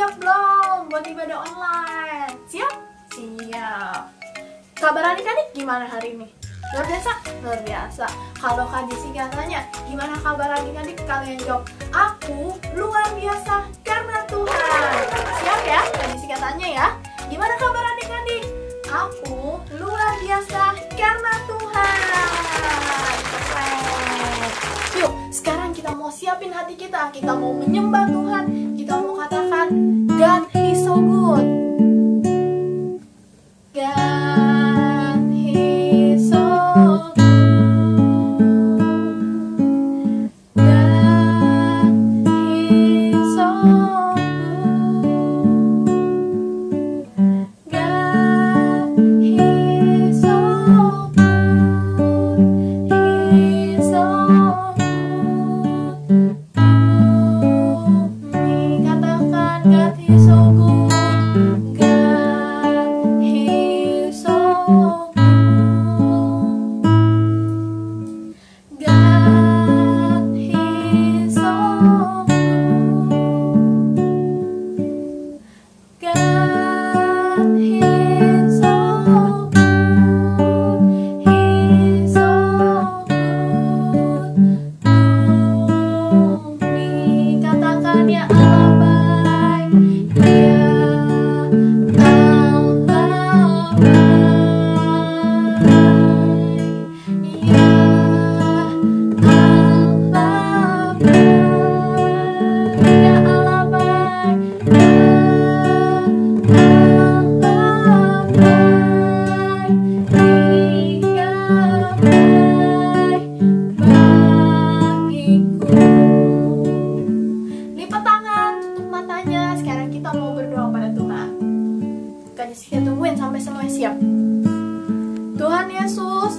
siap belum buat ibadah online? Siap? Siap. Kabar adik-adik gimana hari ini? Luar biasa? Luar biasa. Kalau Kak Jessica tanya, gimana kabar adik-adik? Kalian jawab, aku luar biasa karena Tuhan. Siap ya? Kak Jessica tanya ya. Gimana kabar adik-adik? Aku luar biasa karena Tuhan. Keren. Yuk, sekarang kita mau siapin hati kita. Kita mau menyembah Tuhan. Kita mau katakan, God is so good. God is so good. God is so good. God is so good. He's so good. Katakan God is so good. God is so good. God is so good. God is so good. He's so good. Katakan ya Allah baik, ya Allah baik, ya Allah baik, ya Allah baik, ya Allah baik, Dia baik bagiku. Lipat tangan, tutup matanya. Sekarang kita mau berdoa pada Tuhan. Kak Jessica tungguin sampai semuanya siap. Tuhan Yesus,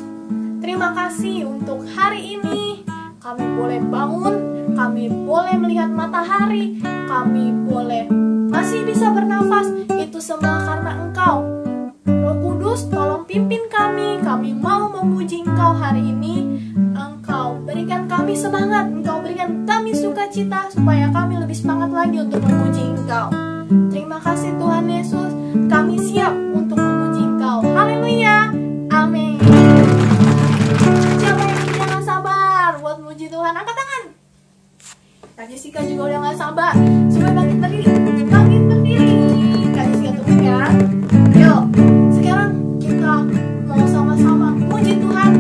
terima kasih untuk hari ini. Kami boleh bangun, kami boleh melihat matahari, kami boleh masih bisa bernafas. Itu semua karena Engkau. Roh Kudus, tolong pimpin kami. Kami mau memuji Engkau hari ini. Engkau berikan kami semangat, Engkau berikan kami sukacita, supaya kami lebih semangat lagi untuk memuji Engkau. Terima kasih Tuhan Yesus. Kami siap untuk memuji Engkau. Haleluya. Amin. Siapa yang jangan sabar buat memuji Tuhan? Angkat tangan. Kak Jessica juga udah gak sabar. Supaya bangkit berdiri. Bangkit berdiri. Kak Jessica tunggu ya. Yuk, sekarang kita mau sama-sama memuji Tuhan.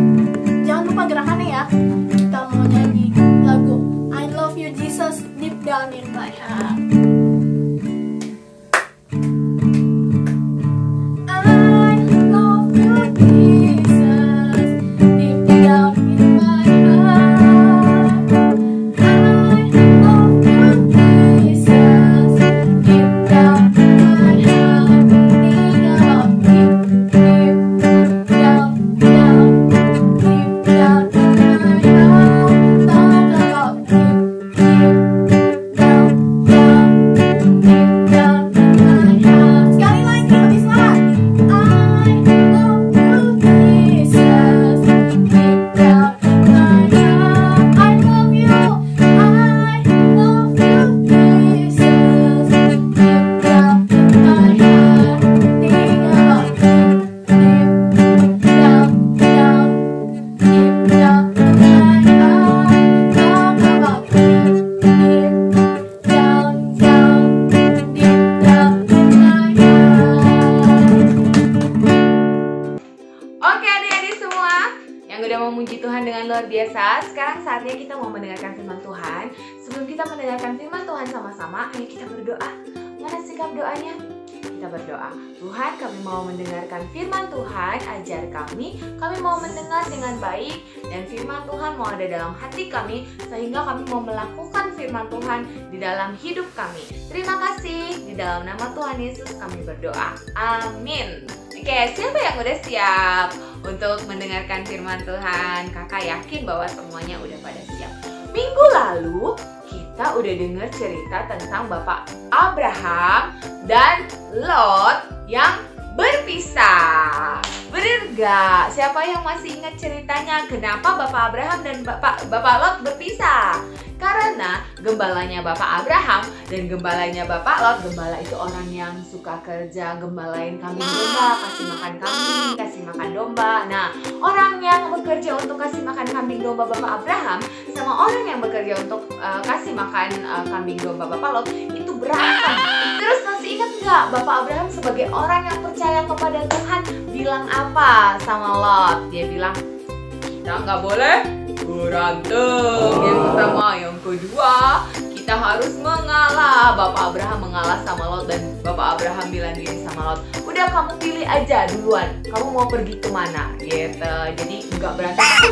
Jangan lupa gerakannya ya. Kita mau nyanyi lagu I Love You Jesus Deep Down in My Heart. I love you Jesus deep down in my heart. I love you Jesus deep down in my heart. Deep down, deep down, down, deep down in my heart. Talk about deep down, down, deep down in my heart. Sekali lagi lebih semangat. I love you Jesus deep down in my heart. I love you Jesus deep down in my heart. Think about deep down, down, deep down in my heart. Talk about deep down, down, deep down in my heart. Oke adik-adik semua yang udah memuji Tuhan dengan luar biasa. Sekarang saatnya kita mau mendengarkan firman Tuhan. Sebelum kita mendengarkan firman Tuhan sama-sama, ayo kita berdoa. Mana sikap doanya? Kita berdoa. Tuhan, kami mau mendengarkan firman Tuhan. Ajar kami mau mendengar dengan baik. Dan firman Tuhan mau ada dalam hati kami, sehingga kami mau melakukan firman Tuhan di dalam hidup kami. Terima kasih. Di dalam nama Tuhan Yesus kami berdoa. Amin. Oke, siapa yang udah siap untuk mendengarkan firman Tuhan? Kakak yakin bahwa semuanya udah pada siap. Minggu lalu kita udah dengar cerita tentang Bapak Abraham dan Lot yang berpisah. Bener gak? Siapa yang masih ingat ceritanya kenapa Bapak Abraham dan Bapak Lot berpisah? Karena gembalanya Bapak Abraham dan gembalanya Bapak Lot, gembala itu orang yang suka kerja gembalain kambing domba, kasih makan kambing, kasih makan domba. Nah, orang yang bekerja untuk kasih makan kambing domba Bapak Abraham sama orang yang bekerja untuk kasih makan kambing domba Bapak Lot itu berantem. Terus masih ingat nggak Bapak Abraham sebagai orang yang percaya kepada Tuhan bilang apa sama Lot? Dia bilang, kita nggak boleh berantem. Yang pertama, yang kedua, kita harus mengalah. Bapak Abraham mengalah sama Lot dan Bapak Abraham bilang gini sama Lot, udah kamu pilih aja duluan, kamu mau pergi kemana gitu. Jadi nggak berantem, aku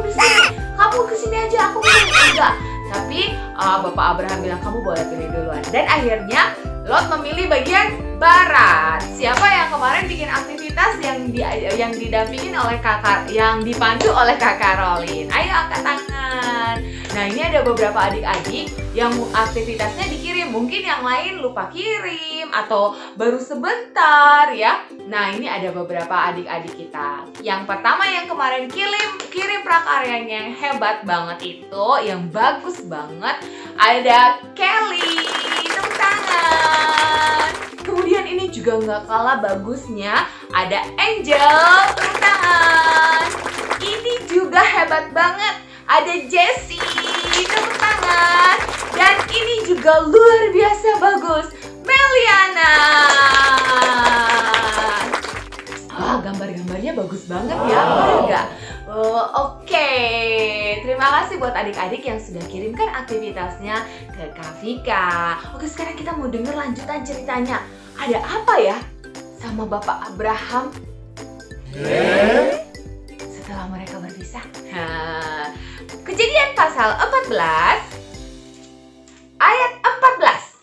di sini, kamu kesini aja, aku pilih enggak. Tapi Bapak Abraham bilang kamu boleh pilih duluan. Dan akhirnya Lot memilih bagian barat. Siapa yang kemarin bikin aktivitas yang didampingin oleh kakak, yang dipandu oleh Kakak Rolin? Ayo angkat tangan. Nah, ini ada beberapa adik-adik yang aktivitasnya dikirim. Mungkin yang lain lupa kirim atau baru sebentar ya. Nah, ini ada beberapa adik-adik kita. Yang pertama yang kemarin kirim prakaryanya yang hebat banget itu, yang bagus banget, ada Kelly. Tepuk tangan. Kemudian ini juga nggak kalah bagusnya, ada Angel. Tepuk tangan. Ini juga hebat banget, ada Jessie. Tepuk tangan. Dan ini juga luar biasa bagus, Meliana. Gambar-gambarnya bagus banget ya, bener nggak? Oke. Terima kasih buat adik-adik yang sudah kirimkan aktivitasnya ke Kak Vika. Oke, sekarang kita mau denger lanjutan ceritanya. Ada apa ya sama Bapak Abraham setelah mereka berpisah? Kejadian pasal 14 ayat 14.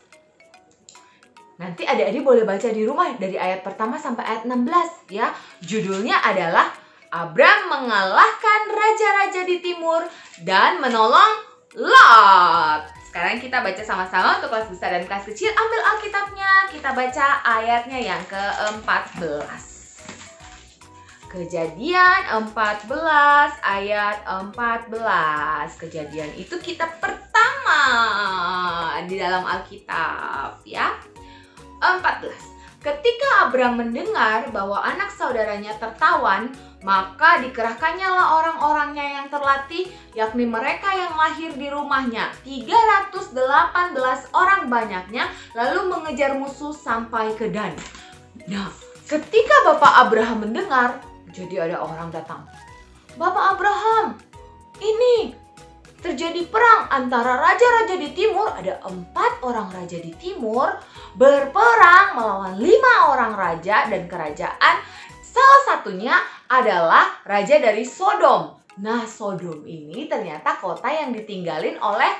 Nanti adik-adik boleh baca di rumah dari ayat pertama sampai ayat 16 ya. Judulnya adalah Abram mengalahkan raja-raja di timur dan menolong Lot. Sekarang kita baca sama-sama untuk kelas besar dan kelas kecil. Ambil Alkitabnya, kita baca ayatnya yang ke-14. Kejadian 14 ayat 14. Kejadian itu kitab pertama di dalam Alkitab ya. 14. Ketika Abram mendengar bahwa anak saudaranya tertawan, maka dikerahkannya lah orang-orangnya yang terlatih, yakni mereka yang lahir di rumahnya, 318 orang banyaknya, lalu mengejar musuh sampai ke Dan. Nah, ketika Bapak Abraham mendengar, jadi ada orang datang. Bapak Abraham, ini terjadi perang antara raja-raja di timur, ada 4 orang raja di timur, berperang melawan 5 orang raja dan kerajaan. Salah satunya adalah raja dari Sodom. Nah, Sodom ini ternyata kota yang ditinggalin oleh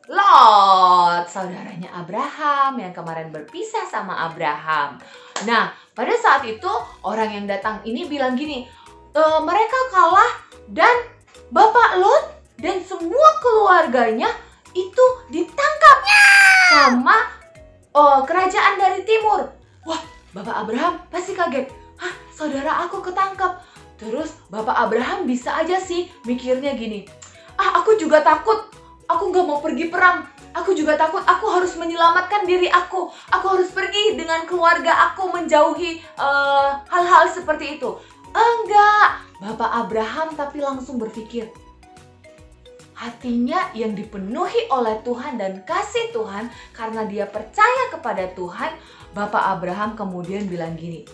Lot, saudaranya Abraham yang kemarin berpisah sama Abraham. Nah, pada saat itu orang yang datang ini bilang gini, mereka kalah dan Bapak Lot dan semua keluarganya itu ditangkap sama kerajaan dari timur. Wah, Bapak Abraham pasti kaget. Hah, saudara aku ketangkap. Terus Bapak Abraham bisa aja sih mikirnya gini, aku juga takut. Aku gak mau pergi perang. Aku juga takut, aku harus menyelamatkan diri aku. Aku harus pergi dengan keluarga aku menjauhi hal-hal seperti itu. Enggak, Bapak Abraham tapi langsung berpikir, hatinya yang dipenuhi oleh Tuhan dan kasih Tuhan karena dia percaya kepada Tuhan. Bapak Abraham kemudian bilang gini,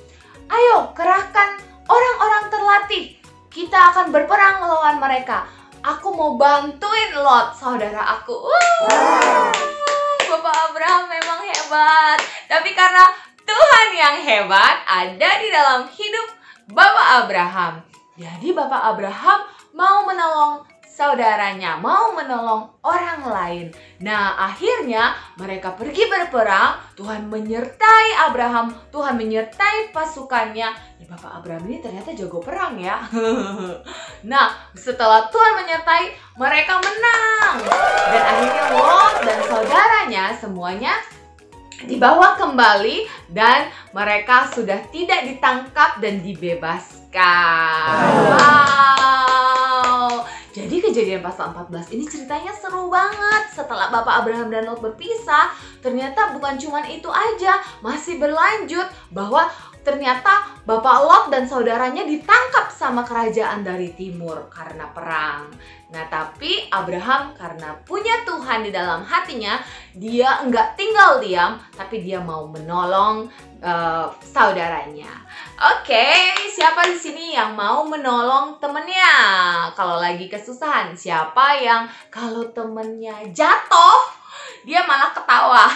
ayo kerahkan orang-orang terlatih, kita akan berperang melawan mereka. Aku mau bantuin Lot, saudara aku. Bapak Abraham memang hebat. Tapi karena Tuhan yang hebat ada di dalam hidup Bapak Abraham, jadi Bapak Abraham mau menolong saudaranya, mau menolong orang lain. Nah, akhirnya mereka pergi berperang. Tuhan menyertai Abraham, Tuhan menyertai pasukannya. Dan Bapak Abraham ini ternyata jago perang ya. Nah, setelah Tuhan menyertai, mereka menang. Dan akhirnya Lot dan saudaranya semuanya dibawa kembali dan mereka sudah tidak ditangkap dan dibebaskan. Wow. Jadi kejadian pasal 14 ini ceritanya seru banget. Setelah Bapak Abraham dan Lot berpisah, ternyata bukan cuma itu aja, masih berlanjut bahwa ternyata Bapak Lot dan saudaranya ditangkap sama kerajaan dari timur karena perang. Nah, tapi Abraham karena punya Tuhan di dalam hatinya, dia enggak tinggal diam, tapi dia mau menolong saudaranya. Oke, siapa di sini yang mau menolong temennya kalau lagi kesusahan? Siapa yang kalau temennya jatuh, dia malah ketawa?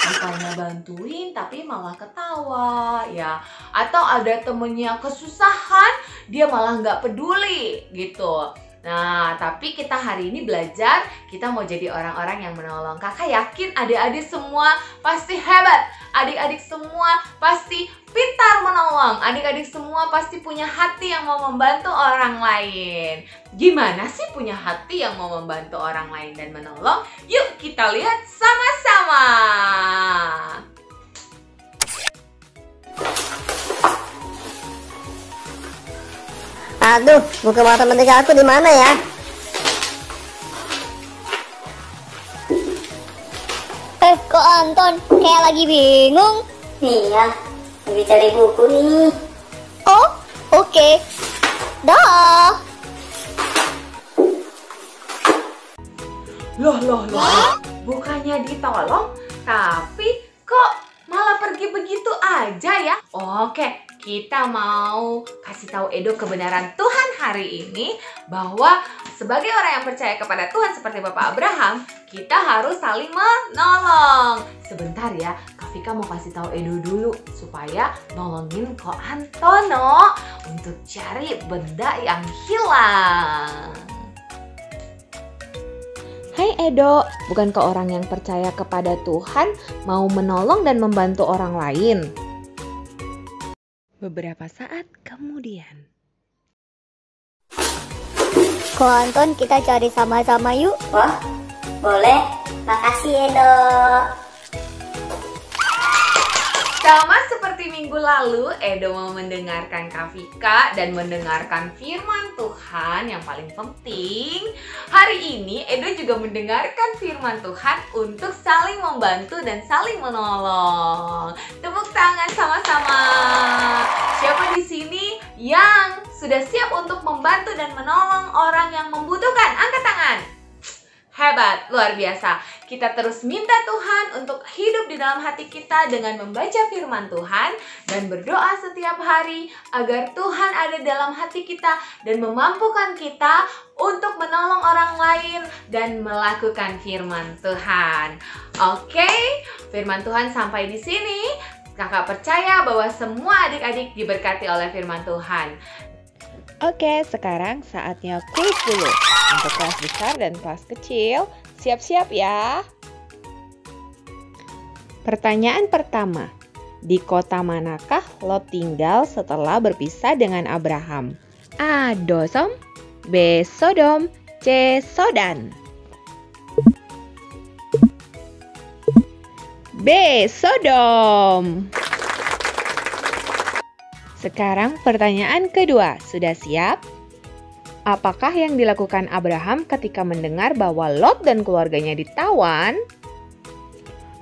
Bukannya bantuin, tapi malah ketawa ya. Atau ada temennya kesusahan, dia malah nggak peduli gitu. Nah, tapi kita hari ini belajar, kita mau jadi orang-orang yang menolong. Kakak yakin adik-adik semua pasti hebat. Adik-adik semua pasti pintar menolong. Adik-adik semua pasti punya hati yang mau membantu orang lain. Gimana sih punya hati yang mau membantu orang lain dan menolong? Yuk kita lihat sama-sama. Aduh, buku matematika aku di mana ya? Kok Anton kayak lagi bingung? Iya, lagi cari buku nih. Oh, oke. Dah. Loh. Bukannya ditolong, tapi kok malah pergi begitu aja ya? Oke, kita mau kasih tahu Edo kebenaran Tuhan hari ini bahwa sebagai orang yang percaya kepada Tuhan seperti Bapak Abraham, kita harus saling menolong. Sebentar ya, Kak Vika mau kasih tahu Edo dulu supaya nolongin Ko Antono untuk cari benda yang hilang. Hai Edo, bukankah orang yang percaya kepada Tuhan mau menolong dan membantu orang lain? Beberapa saat kemudian. Ko Anton, kita cari sama-sama yuk. Wah, boleh. Makasih Edo. Sama seperti minggu lalu, Edo mau mendengarkan Kak Vika dan mendengarkan firman Tuhan yang paling penting. Hari ini Edo juga mendengarkan firman Tuhan untuk saling membantu dan saling menolong. Tepuk tangan sama-sama. Siapa di sini yang sudah siap untuk membantu dan menolong orang yang membutuhkan? Angkat tangan. Hebat, luar biasa. Kita terus minta Tuhan untuk hidup di dalam hati kita dengan membaca firman Tuhan dan berdoa setiap hari agar Tuhan ada dalam hati kita dan memampukan kita untuk menolong orang lain dan melakukan firman Tuhan. Oke, firman Tuhan sampai di sini. Kakak percaya bahwa semua adik-adik diberkati oleh firman Tuhan. Oke, sekarang saatnya kuis dulu. Untuk kelas besar dan kelas kecil, siap-siap ya. Pertanyaan pertama, di kota manakah Lot tinggal setelah berpisah dengan Abraham? A. Dosem, B. Sodom, C. Sodan. B. Sodom. Sekarang pertanyaan kedua, sudah siap? Apakah yang dilakukan Abraham ketika mendengar bahwa Lot dan keluarganya ditawan?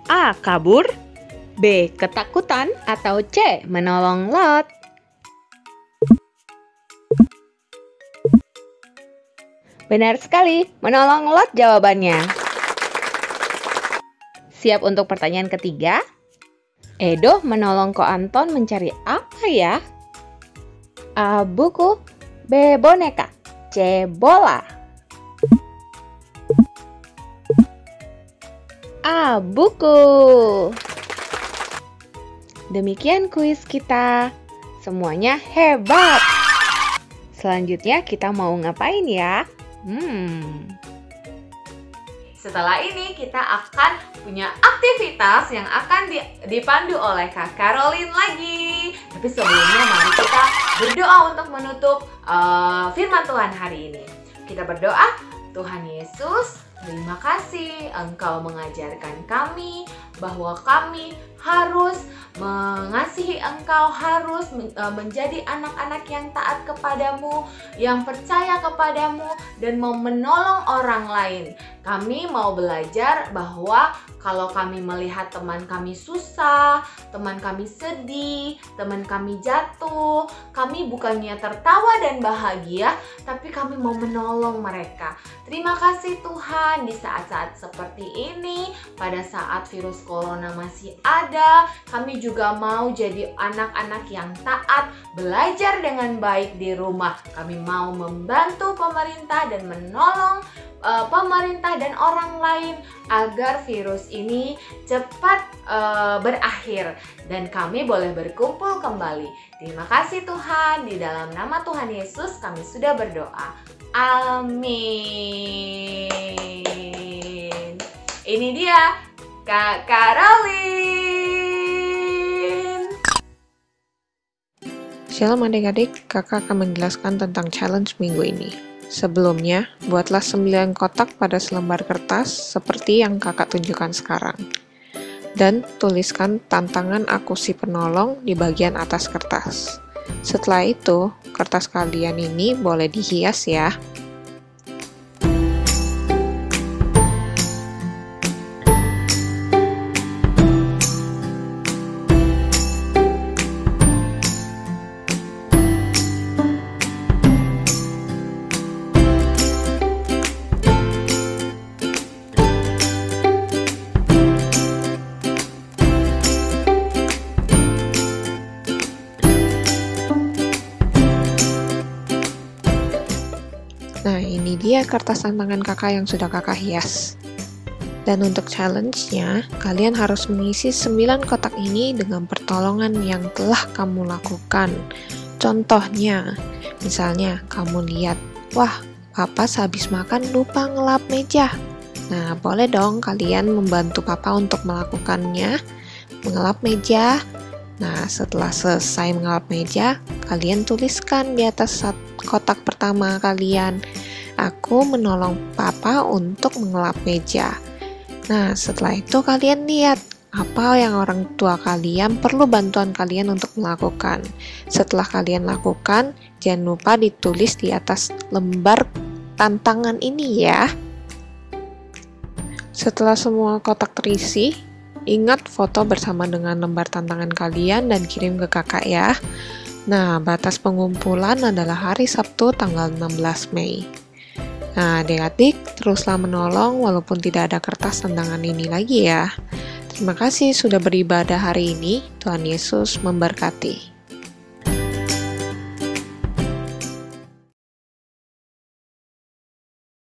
A. Kabur, B. Ketakutan, atau C. Menolong Lot? Benar sekali, menolong Lot jawabannya. Siap untuk pertanyaan ketiga? Edo menolong Ko Anton mencari apa ya? A. Buku, B. Boneka, C. Bola. A. Buku. Demikian kuis kita. Semuanya hebat. Selanjutnya kita mau ngapain ya? Setelah ini kita akan punya aktivitas yang akan dipandu oleh Kak Caroline lagi. Tapi sebelumnya mari kita berdoa untuk menutup firman Tuhan hari ini. Kita berdoa, Tuhan Yesus, Terima kasih Engkau mengajarkan kami bahwa kami harus mengasihi Engkau, harus menjadi anak-anak yang taat kepadamu, yang percaya kepadamu, dan mau menolong orang lain. Kami mau belajar bahwa kalau kami melihat teman kami susah, teman kami sedih, teman kami jatuh, kami bukannya tertawa dan bahagia, tapi kami mau menolong mereka. Terima kasih Tuhan, di saat-saat seperti ini, pada saat virus corona masih ada, kami juga mau jadi anak-anak yang taat, belajar dengan baik di rumah. Kami mau membantu pemerintah dan menolong pemerintah dan orang lain agar virus ini cepat berakhir dan kami boleh berkumpul kembali. Terima kasih Tuhan, di dalam nama Tuhan Yesus kami sudah berdoa. Amin. Ini dia Kak Caroline. Shalom adik-adik, kakak akan menjelaskan tentang challenge minggu ini. Sebelumnya, buatlah 9 kotak pada selembar kertas seperti yang kakak tunjukkan sekarang. Dan tuliskan tantangan aku si penolong di bagian atas kertas. Setelah itu, kertas kalian ini boleh dihias ya. Nah, ini dia kertas tantangan kakak yang sudah kakak hias. Dan untuk challenge-nya, kalian harus mengisi 9 kotak ini dengan pertolongan yang telah kamu lakukan. Contohnya, misalnya kamu lihat, wah, papa sehabis makan lupa ngelap meja. Nah, boleh dong kalian membantu papa untuk melakukannya, mengelap meja. Nah, setelah selesai mengelap meja, kalian tuliskan di atas kotak pertama kalian, aku menolong papa untuk mengelap meja. Nah, setelah itu kalian lihat apa yang orang tua kalian perlu bantuan kalian untuk melakukan. Setelah kalian lakukan, jangan lupa ditulis di atas lembar tantangan ini ya. Setelah semua kotak terisi, ingat foto bersama dengan lembar tantangan kalian dan kirim ke kakak ya. Nah, batas pengumpulan adalah hari Sabtu tanggal 16 Mei. Nah, adik-adik, teruslah menolong walaupun tidak ada kertas tantangan ini lagi ya. Terima kasih sudah beribadah hari ini. Tuhan Yesus memberkati.